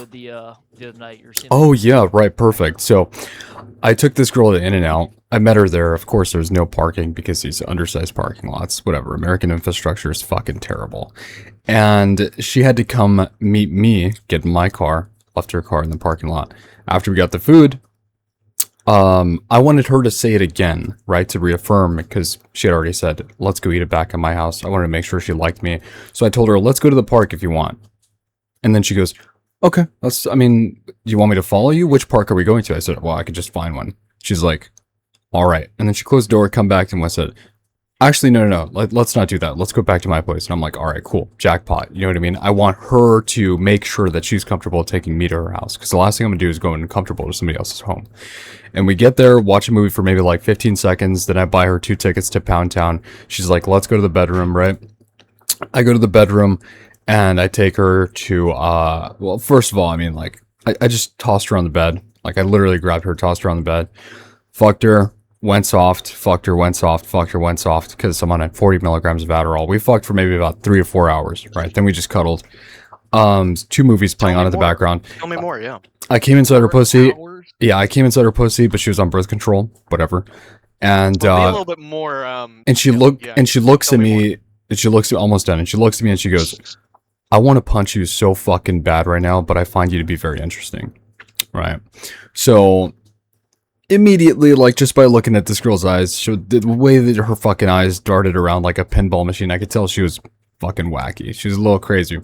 the other night. You're seeing. Oh yeah, right, perfect. So I took this girl to In-N-Out. I met her there. Of course, there's no parking because these undersized parking lots. Whatever. American infrastructure is fucking terrible. And she had to come meet me, get in my car, left her car in the parking lot. After we got the food, I wanted her to say it again, right, to reaffirm because she had already said, "Let's go eat it back at my house." I wanted to make sure she liked me, so I told her, "Let's go to the park if you want." And then she goes, "Okay, I mean, do you want me to follow you? Which park are we going to?" I said, "Well, I could just find one." She's like, "All right." And then she closed the door, come back, and I said, "Actually, no. Let's not do that. Let's go back to my place." And I'm like, "All right, cool. Jackpot." You know what I mean? I want her to make sure that she's comfortable taking me to her house because the last thing I'm going to do is go uncomfortable to somebody else's home. And we get there, watch a movie for maybe like 15 seconds. Then I buy her 2 tickets to Pound Town. She's like, "Let's go to the bedroom," right? I go to the bedroom and I take her to, well, first of all, I mean, like, I just tossed her on the bed. Like, I literally grabbed her, tossed her on the bed, fucked her, went soft, fucked her, went soft, fucked her, went soft, because I'm on 40 milligrams of Adderall. We fucked for maybe about 3 to 4 hours, right? Then we just cuddled. Two movies playing on in the background. Tell me more, yeah. I came inside her pussy. Hours? Yeah, I came inside her pussy, but she was on birth control, whatever. And, Well, be a little bit more, and she looks at me, and she looks at almost done, and she looks at me and she goes, "I want to punch you so fucking bad right now, but I find you to be very interesting." Right? So immediately, like, just by looking at this girl's eyes, the way that her fucking eyes darted around like a pinball machine, I could tell she was fucking wacky. She was a little crazy.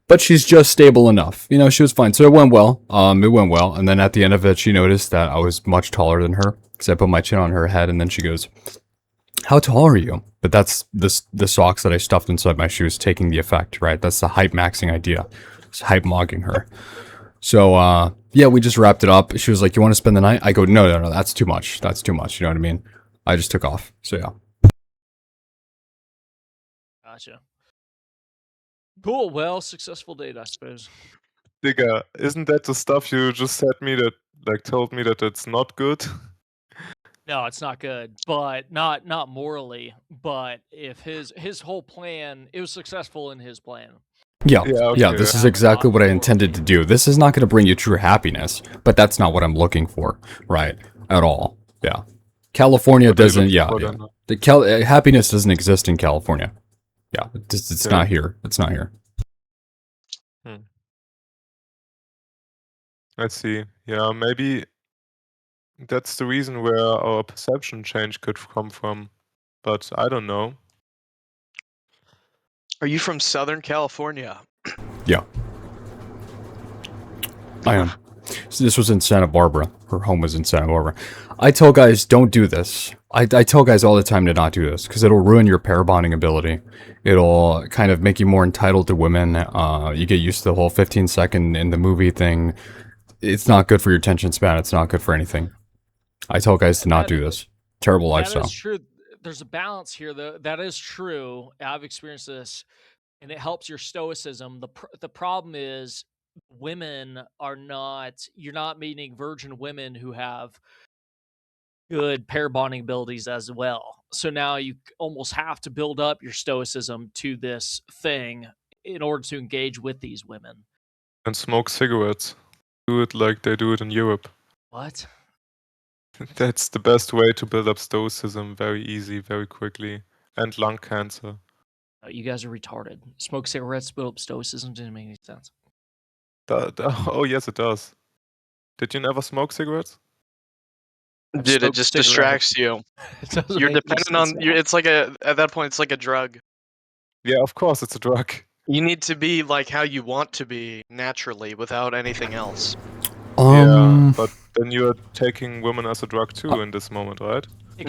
But she's just stable enough. You know, she was fine. So it went well. It went well. And then at the end of it, she noticed that I was much taller than her. Because I put my chin on her head, and then she goes, "How tall are you?" But that's the socks that I stuffed inside my shoes taking the effect, right? That's the hype maxing idea. It's hype mogging her. So, yeah, we just wrapped it up. She was like, "You want to spend the night?" I go, No, that's too much. That's too much. You know what I mean? I just took off. So, yeah. Gotcha. Cool. Well, successful date, I suppose. Digga, isn't that the stuff you just said me that, like, told me that it's not good? No, it's not good, but not morally. But if his whole plan, it was successful in his plan. Yeah, Yeah, yeah, okay, this yeah. is exactly what I intended to do. This is not going to bring you true happiness, but that's not what I'm looking for, right? At all. Yeah. California What are you doesn't, looking yeah, for yeah. then? Happiness doesn't exist in California. Yeah, it's Yeah. not here. It's not here. I see. Yeah, maybe that's the reason where our perception change could come from. But I don't know. Are you from Southern California? Yeah. I am. So this was in Santa Barbara. Her home was in Santa Barbara. I tell guys, don't do this. I tell guys all the time to not do this because it'll ruin your pair bonding ability. It'll kind of make you more entitled to women. You get used to the whole 15-second in the movie thing. It's not good for your attention span. It's not good for anything. I tell guys to not do this. Terrible lifestyle. That is true. There's a balance here, though. That is true. I've experienced this, and it helps your stoicism. The problem is women are not. You're not meeting virgin women who have good pair bonding abilities as well. So now you almost have to build up your stoicism to this thing in order to engage with these women. And smoke cigarettes. Do it like they do it in Europe. What? That's the best way to build up stoicism. Very easy, very quickly. And lung cancer. You guys are retarded. Smoke cigarettes, build up stoicism didn't make any sense. Oh, yes, it does. Did you never smoke cigarettes? Dude, it just distracts you. You're dependent on. It's like at that point, it's like a drug. Yeah, of course, it's a drug. You need to be like how you want to be naturally, without anything else. Yeah, but then you're taking women as a drug too in this moment, right?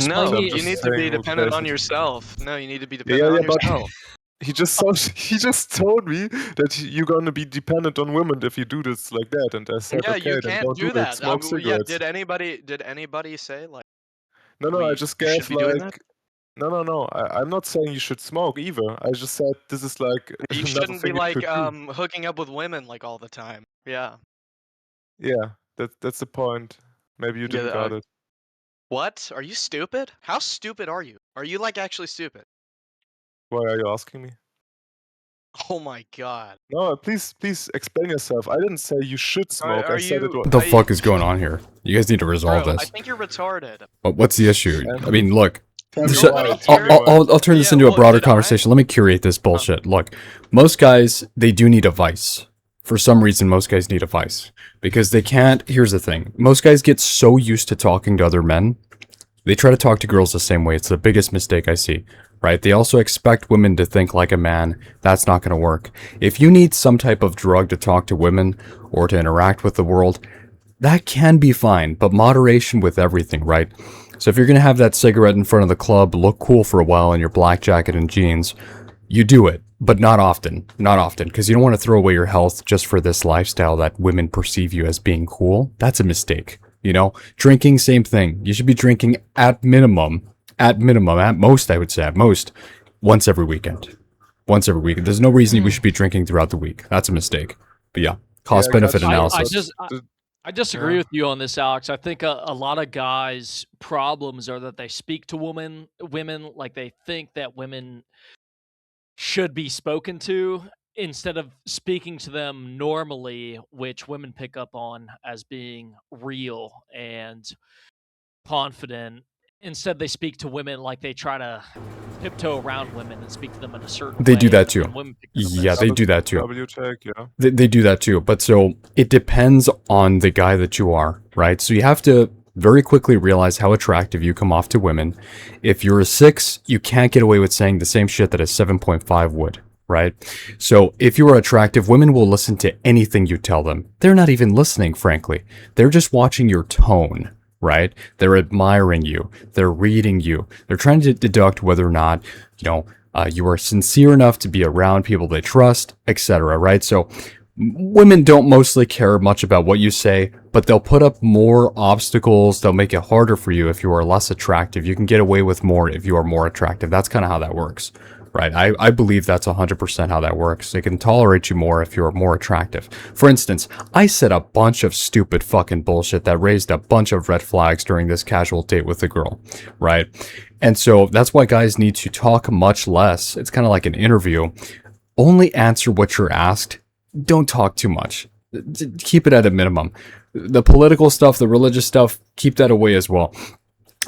No, I'm you just need to be saying dependent on replacement. yourself. No, you need to be dependent on but yourself. he just told me that you're gonna be dependent on women if you do this like that, and I said, Yeah, okay, you then can't don't do that. Smoke Yeah, cigarettes. did anybody say like? No, I just gave be doing that? like. No. I'm not saying you should smoke either. I just said this is like You another shouldn't be thing you like could do. hooking up with women like all the time. Yeah. Yeah, that's the point. Maybe you didn't got it. What? Are you stupid? How stupid are you? Are you like actually stupid? Why are you asking me? Oh my god. No, please explain yourself. I didn't say you should smoke. Are I said it you- was. What the fuck is going on here? You guys need to resolve Bro, I this. think you're retarded. But what's the issue? I mean, look. Tell me So, why, I'll- tell me I'll- why. I'll turn this Yeah, into a well, broader did I? conversation. Let me curate this bullshit. Look, most guys, they do need a vice. For some reason, most guys need a vice. Because they can't. Here's the thing. Most guys get so used to talking to other men, they try to talk to girls the same way. It's the biggest mistake I see, right? They also expect women to think like a man. That's not going to work. If you need some type of drug to talk to women or to interact with the world, that can be fine, but moderation with everything, right? So if you're going to have that cigarette in front of the club, look cool for a while in your black jacket and jeans, you do it, but not often. Not often, because you don't want to throw away your health just for this lifestyle that women perceive you as being cool. That's a mistake. You know, drinking, same thing. You should be drinking at most, I would say, at most, once every weekend. Once every weekend. There's no reason we should be drinking throughout the week. That's a mistake. But yeah, cost-benefit gotcha. analysis. I disagree Yeah. with you on this, Alex. I think a lot of guys' problems are that they speak to women like they think that women should be spoken to instead of speaking to them normally, which women pick up on as being real and confident. Instead, they speak to women like they try to tiptoe around women and speak to them in a certain They way. do that too. and women pick it up Yeah, as- they do that too. W tag, yeah. They do that too. But so it depends on the guy that you are, right? So you have to very quickly realize how attractive you come off to women. If you're a 6, you can't get away with saying the same shit that a 7.5 would, right? So if you are attractive, women will listen to anything you tell them. They're not even listening, frankly. They're just watching your tone, right? They're admiring you. They're reading you. They're trying to deduct whether or not, you are sincere enough to be around people they trust, etc., right? So women don't mostly care much about what you say, but they'll put up more obstacles. They'll make it harder for you if you are less attractive. You can get away with more if you are more attractive. That's kind of how that works, right? I believe that's 100% how that works. They can tolerate you more if you're more attractive. For instance, I said a bunch of stupid fucking bullshit that raised a bunch of red flags during this casual date with a girl, right? And so that's why guys need to talk much less. It's kind of like an interview. Only answer what you're asked. Don't talk too much. Keep it at a minimum. The political stuff, the religious stuff, keep that away as well.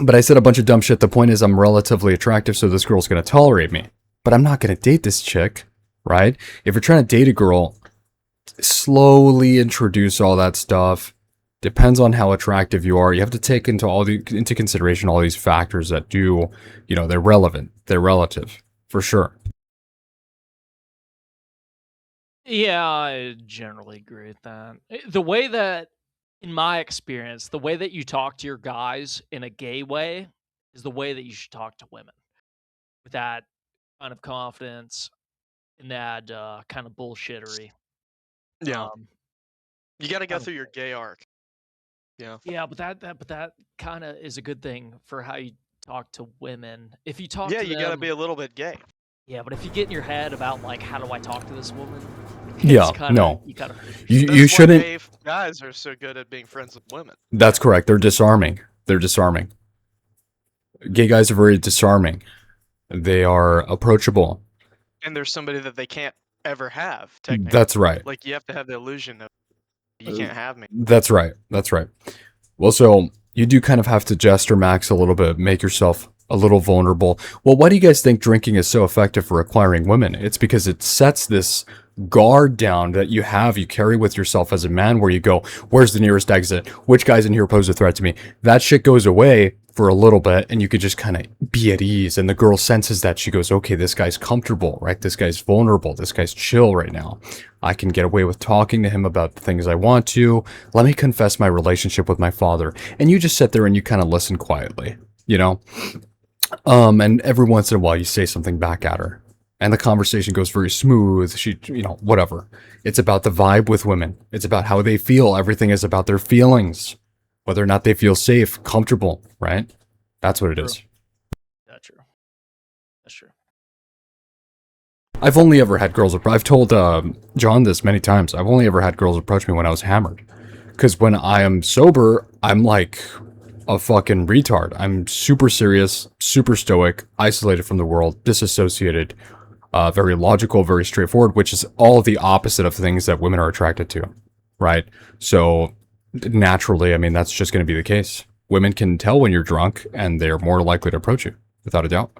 But I said a bunch of dumb shit. The point is I'm relatively attractive, so this girl's going to tolerate me. But I'm not going to date this chick, right? If you're trying to date a girl, slowly introduce all that stuff. Depends on how attractive you are. You have to take into consideration all these factors that they're relevant. They're relative, for sure. Yeah, I generally agree with that. The way that, in my experience, the way that you talk to your guys in a gay way is the way that you should talk to women. With that kind of confidence and that kind of bullshittery. Yeah. You got to go um, through your gay arc. Yeah. Yeah, but that kind of is a good thing for how you talk to women. If you talk Yeah, to you got to them- be a little bit gay. Yeah, but if you get in your head about like how do I talk to this woman? Yeah, it's kinda, no. You gotta. You That's why shouldn't. gay guys are so good at being friends with women. That's correct. They're disarming. They're disarming. Gay guys are very disarming. They are approachable. And there's somebody that they can't ever have, technically. That's right. Like, you have to have the illusion of, you can't have me. That's right. That's right. Well, so you do kind of have to gesture max a little bit, make yourself a little vulnerable. Well, why do you guys think drinking is so effective for acquiring women? It's because it sets this guard down that you carry with yourself as a man, where you go, where's the nearest exit? Which guys in here pose a threat to me? That shit goes away for a little bit, and you could just kind of be at ease. And the girl senses that. She goes, okay, this guy's comfortable, right? This guy's vulnerable. This guy's chill right now. I can get away with talking to him about the things I want to. Let me confess my relationship with my father. And you just sit there and you kind of listen quietly, and every once in a while you say something back at her. And the conversation goes very smooth. She, whatever. It's about the vibe with women. It's about how they feel. Everything is about their feelings. Whether or not they feel safe, comfortable, right? That's what it is. That's true. That's true. I've only ever had girls I've told John this many times. I've only ever had girls approach me when I was hammered. Because when I am sober, I'm like a fucking retard. I'm super serious, super stoic, isolated from the world, disassociated. very logical, very straightforward, which is all the opposite of things that women are attracted to, right? So naturally, I mean, that's just going to be the case. Women can tell when you're drunk, and they're more likely to approach you, without a doubt.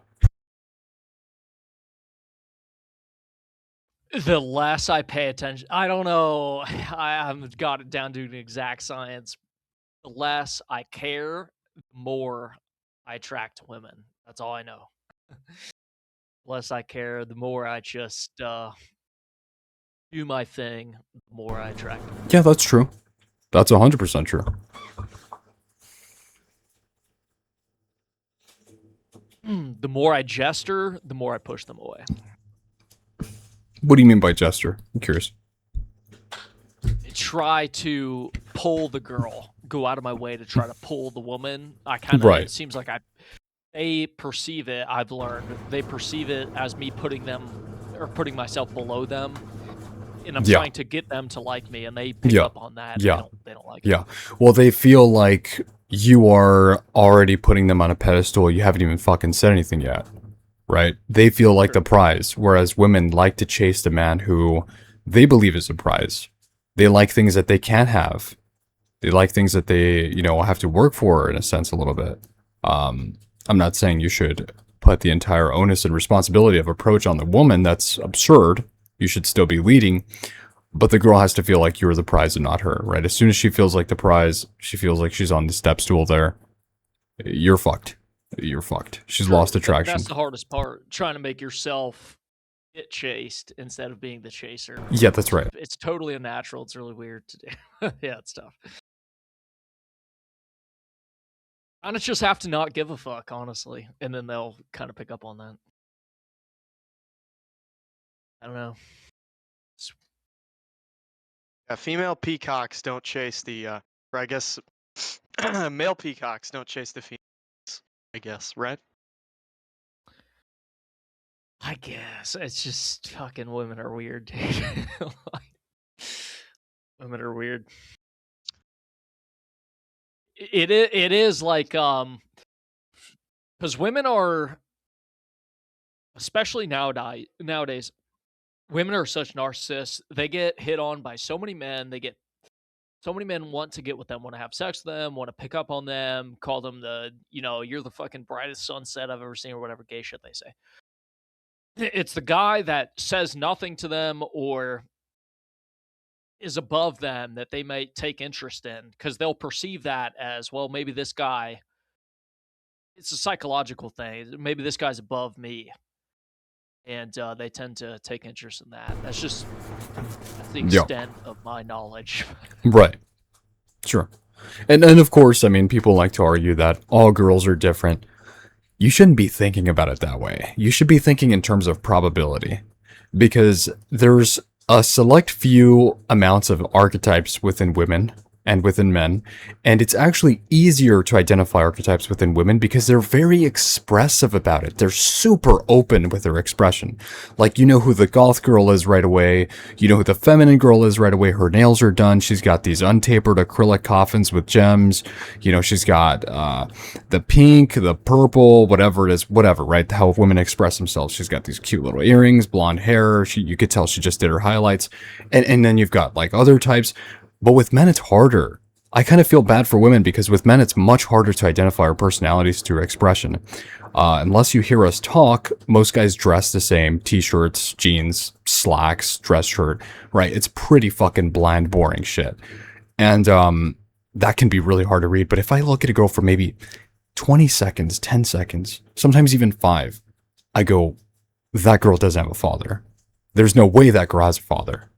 The less I pay attention, I don't know, I haven't got it down to an exact science. The less I care, the more I attract women. That's all I know. The less I care, the more I just do my thing, the more I attract them. Yeah, that's true. That's 100% true. The more I gesture, the more I push them away. What do you mean by gesture? I'm curious. Try to pull the girl, go out of my way to try to pull the woman. I kind of, Right. It seems like they perceive it, I've learned, they perceive it as me putting myself below them, and I'm Yeah. trying to get them to like me, and they pick Yeah. up on that. Yeah. They don't like Yeah. it. Well, they feel like you are already putting them on a pedestal. You haven't even fucking said anything yet, right? They feel like the prize, whereas women like to chase the man who they believe is a prize. They like things that they can't have. They like things that they, have to work for, in a sense, a little bit. I'm not saying you should put the entire onus and responsibility of approach on the woman. That's absurd. You should still be leading. But the girl has to feel like you're the prize and not her, right? As soon as she feels like the prize, she feels like she's on the step stool there. You're fucked. You're fucked. She's lost attraction. That's the hardest part, trying to make yourself get chased instead of being the chaser. Yeah, that's right. It's totally unnatural. It's really weird to do. Yeah, it's tough. And it's just have to not give a fuck, honestly, and then they'll kind of pick up on that. I don't know. Female peacocks don't chase the, or I guess, male peacocks don't chase the females. I guess, right? I guess it's just fucking women are weird, dude. Women are weird. It is like because women are, especially nowadays, women are such narcissists. They get hit on by so many men. So many men want to get with them, want to have sex with them, want to pick up on them, call them you're the fucking brightest sunset I've ever seen, or whatever gay shit they say. It's the guy that says nothing to them or is above them that they might take interest in, because they'll perceive that as, well, maybe this guy, it's a psychological thing. Maybe this guy's above me. And they tend to take interest in that. That's the extent of my knowledge. Right. Sure. And of course, I mean, people like to argue that all girls are different. You shouldn't be thinking about it that way. You should be thinking in terms of probability, because there's a select few amounts of archetypes within women and within men, and it's actually easier to identify archetypes within women because they're very expressive about it. They're super open with their expression. Like, you know who the goth girl is right away. You know who the feminine girl is right away. Her nails are done. She's got these untapered acrylic coffins with gems. She's got the pink, the purple, whatever it is, whatever, right? How women express themselves. She's got these cute little earrings, blonde hair. You could tell she just did her highlights. And then you've got like other types. But with men, it's harder. I kind of feel bad for women because with men, it's much harder to identify our personalities through expression. Unless you hear us talk, most guys dress the same: t-shirts, jeans, slacks, dress shirt, right? It's pretty fucking bland, boring shit. And that can be really hard to read. But if I look at a girl for maybe 20 seconds, 10 seconds, sometimes even 5, I go, that girl doesn't have a father. There's no way that girl has a father.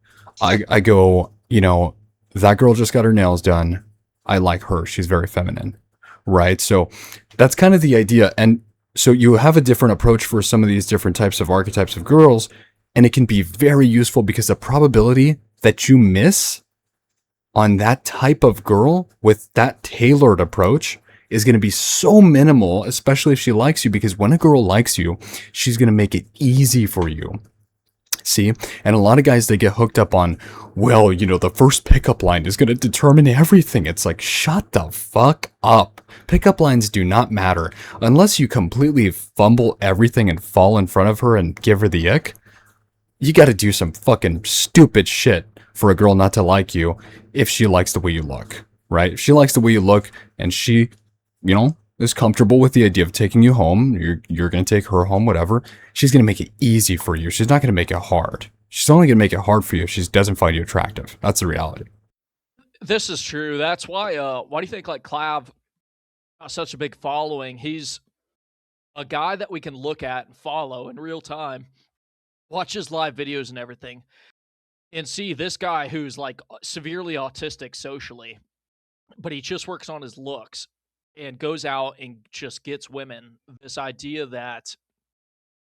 I go, that girl just got her nails done. I like her. She's very feminine, right? So that's kind of the idea. And so you have a different approach for some of these different types of archetypes of girls, and it can be very useful because the probability that you miss on that type of girl with that tailored approach is going to be so minimal, especially if she likes you, because when a girl likes you, she's going to make it easy for you. See? And a lot of guys, they get hooked up on, well, the first pickup line is going to determine everything. It's like, shut the fuck up. Pickup lines do not matter. Unless you completely fumble everything and fall in front of her and give her the ick, you got to do some fucking stupid shit for a girl not to like you if she likes the way you look, right? If she likes the way you look and she, you know, is comfortable with the idea of taking you home, you're going to take her home, whatever. She's going to make it easy for you. She's not going to make it hard. She's only going to make it hard for you if she doesn't find you attractive. That's the reality. This is true. That's why do you think like Clav got such a big following? He's a guy that we can look at and follow in real time, watch his live videos and everything, and see this guy who's like severely autistic socially, but he just works on his looks and goes out and just gets women. This idea that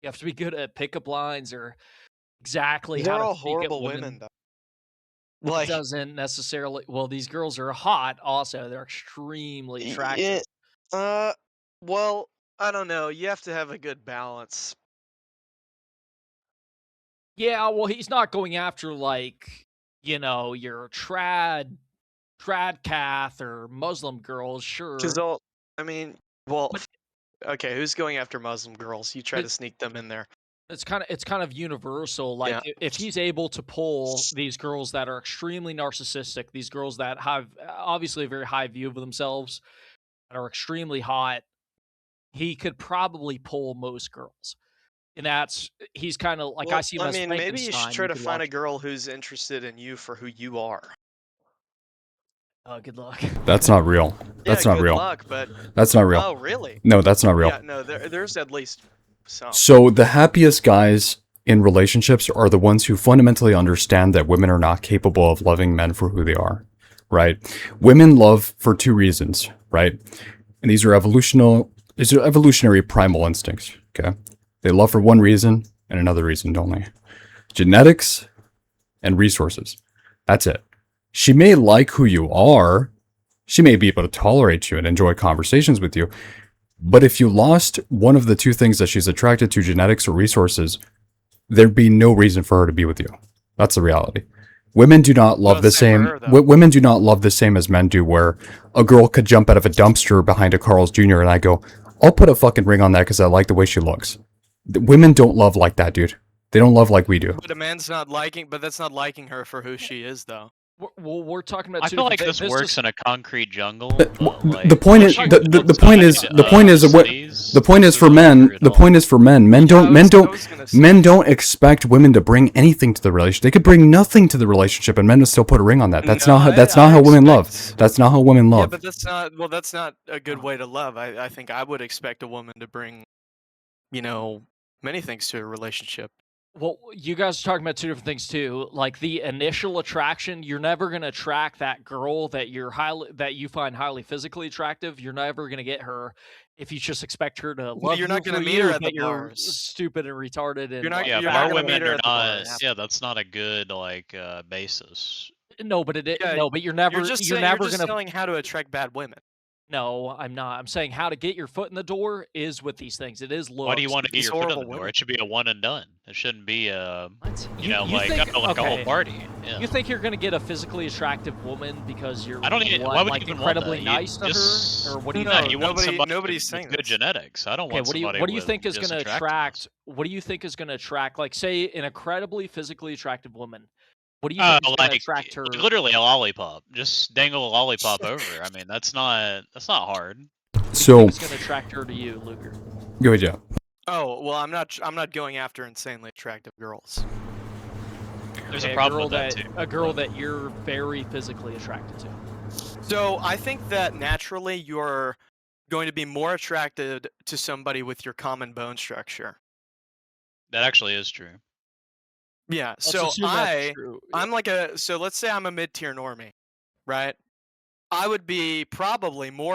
you have to be good at pickup lines or exactly They're how to all speak at horrible women women, though. Like, doesn't necessarily. Well, these girls are hot. Also, they're extremely attractive. well, I don't know. You have to have a good balance. Yeah, well, he's not going after like your trad cath or Muslim girls, sure. Because I mean, well, But- okay, who's going after Muslim girls? You try to sneak them in there. It's kind of universal. Like Yeah. if he's able to pull these girls that are extremely narcissistic, these girls that have obviously a very high view of themselves, that are extremely hot, he could probably pull most girls. And he's kind of like, I see him I as mean, maybe you should Frankenstein. try to could find a watch- girl who's interested in you for who you are. Oh, good luck. That's not real. That's yeah, not good real. luck, but That's not real. oh, really? No, that's not real. Yeah, no, there's at least some. So the happiest guys in relationships are the ones who fundamentally understand that women are not capable of loving men for who they are, right? Women love for two reasons, right? And these are evolutionary primal instincts, okay? They love for one reason and another reason only. Genetics and resources. That's it. She may like who you are. She may be able to tolerate you and enjoy conversations with you. But if you lost one of the two things that she's attracted to, genetics or resources, there'd be no reason for her to be with you. That's the reality. Women do not love the same same. for her, though. Women do not love the same as men do. Where a girl could jump out of a dumpster behind a Carl's Jr. and I go, I'll put a fucking ring on that because I like the way she looks. Women don't love like that, dude. They don't love like we do. But a man's not liking, but that's not liking her for who she is, though. We're talking about. I two feel like different this works in a concrete jungle. The point is the point is for men. The point is for men. Men don't expect women to bring anything to the relationship. They could bring nothing to the relationship, and men will still put a ring on that. That's not how women love. That's not how women Yeah, love. but that's not a good way to love. I think I would expect a woman to bring, many things to a relationship. Well, you guys are talking about two different things too. Like the initial attraction, you're never going to attract that girl that you find highly physically attractive. You're never going to get her if you just expect her to love you're not going to meet her at the you're bars. stupid and retarded. And You're not- Yeah, you're but not our gonna meet women her are at the bar. not. Yeah, that's not a good basis. no, but Yeah, no, but you're never You're just never going to. telling how to attract bad women. No, I'm not. I'm saying how to get your foot in the door is with these things. It is looks. Why do you want to get these your foot in the horrible door? women. It should be a one and done. It shouldn't be a What? like think, a whole okay. party. Yeah. You think you're going to get a physically attractive woman because you're I don't even. Why would like you even want incredibly that? nice to just, her, or what do you No, think? you want nobody- somebody nobody's with saying good this. genetics. I don't Okay, want somebody. what do you with think is just going to attractiveness. attract? What do you think is going to attract? Like, say, an incredibly physically attractive woman. What do you think is going to Like attract her? literally a lollipop. Just dangle a lollipop over. I mean, that's not hard. What do you So think is going to attract her to you, Luger? go ahead, Jeff. Oh well, I'm not going after insanely attractive girls. There's Okay, a problem with that too. A girl that you're very physically attracted to. So I think that naturally you're going to be more attracted to somebody with your common bone structure. That actually is true. Yeah. Let's So assume that's true. I'm like so let's say I'm a mid-tier normie, right? I would be probably more